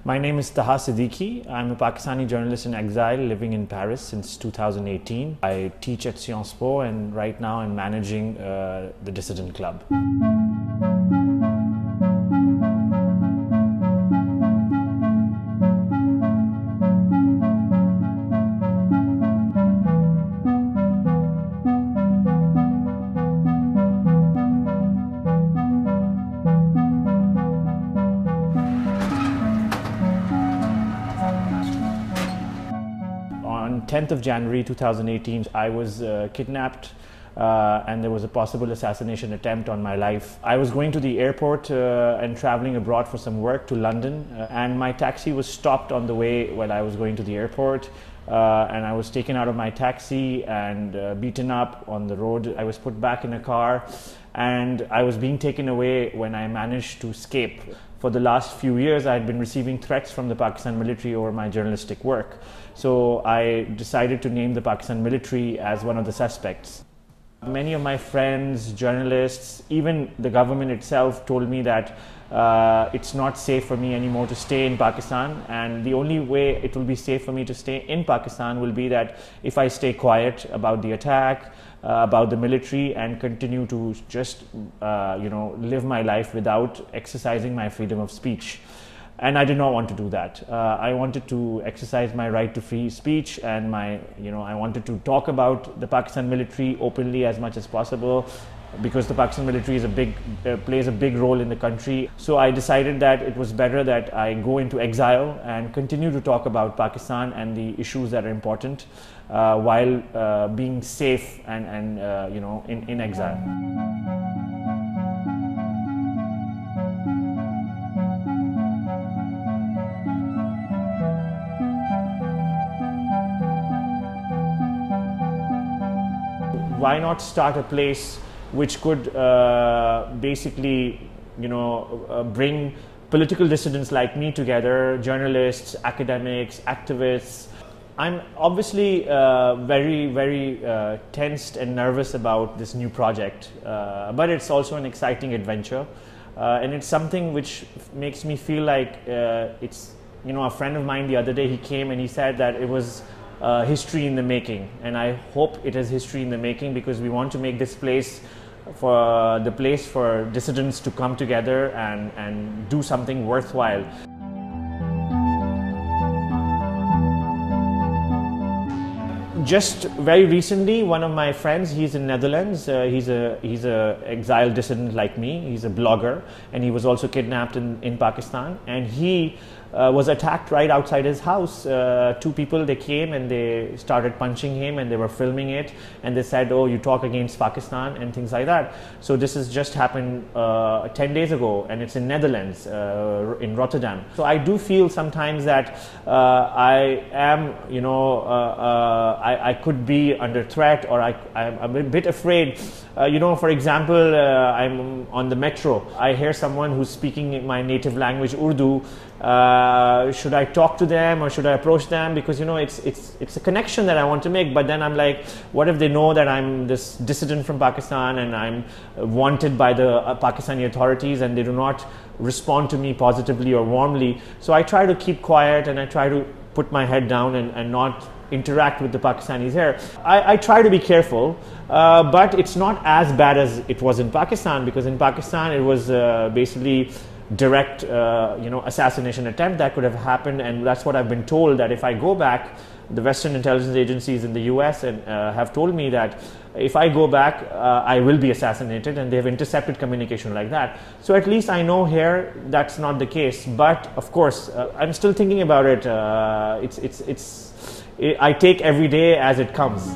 My name is Taha Siddiqui. I'm a Pakistani journalist in exile living in Paris since 2018. I teach at Sciences Po and right now I'm managing the Dissident Club. On 10th of January 2018, I was kidnapped and there was a possible assassination attempt on my life. I was going to the airport and traveling abroad for some work to London and my taxi was stopped on the way while I was going to the airport and I was taken out of my taxi and beaten up on the road. I was put back in a car and I was being taken away when I managed to escape. For the last few years, I had been receiving threats from the Pakistan military over my journalistic work. So I decided to name the Pakistan military as one of the suspects. Many of my friends, journalists, even the government itself told me that it's not safe for me anymore to stay in Pakistan, and the only way it will be safe for me to stay in Pakistan will be that if I stay quiet about the attack, about the military, and continue to just live my life without exercising my freedom of speech. And I did not want to do that. I wanted to exercise my right to free speech, and I wanted to talk about the Pakistan military openly as much as possible, because the Pakistan military is plays a big role in the country. So I decided that it was better that I go into exile and continue to talk about Pakistan and the issues that are important while being safe and in exile. Why not start a place which could basically, bring political dissidents like me together, journalists, academics, activists. I'm obviously very tensed and nervous about this new project, but it's also an exciting adventure, and it's something which makes me feel like it's, a friend of mine the other day, he came and he said that it was history in the making, and I hope it is history in the making, because we want to make this place for dissidents to come together and do something worthwhile. Just very recently, one of my friends, he's in Netherlands, he's a exiled dissident like me, he's a blogger, and he was also kidnapped in Pakistan, and he was attacked right outside his house. Two people, they came and they started punching him and they were filming it, and they said, oh, you talk against Pakistan and things like that. So this has just happened 10 days ago, and it's in Netherlands, in Rotterdam. So I do feel sometimes that I am, I could be under threat, or I'm a bit afraid. For example, I'm on the metro. I hear someone who's speaking my native language, Urdu. Should I talk to them or should I approach them? Because it's a connection that I want to make, but then I'm like, what if they know that I'm this dissident from Pakistan and I'm wanted by the Pakistani authorities and they do not respond to me positively or warmly? So I try to keep quiet and I try to put my head down and not interact with the Pakistanis here. I try to be careful, but it's not as bad as it was in Pakistan, because in Pakistan it was basically direct assassination attempt that could have happened, and that's what I've been told, that if I go back, the Western intelligence agencies in the US have told me that if I go back, I will be assassinated, and they have intercepted communication like that. So at least I know here that's not the case, but of course I'm still thinking about it. I take every day as it comes.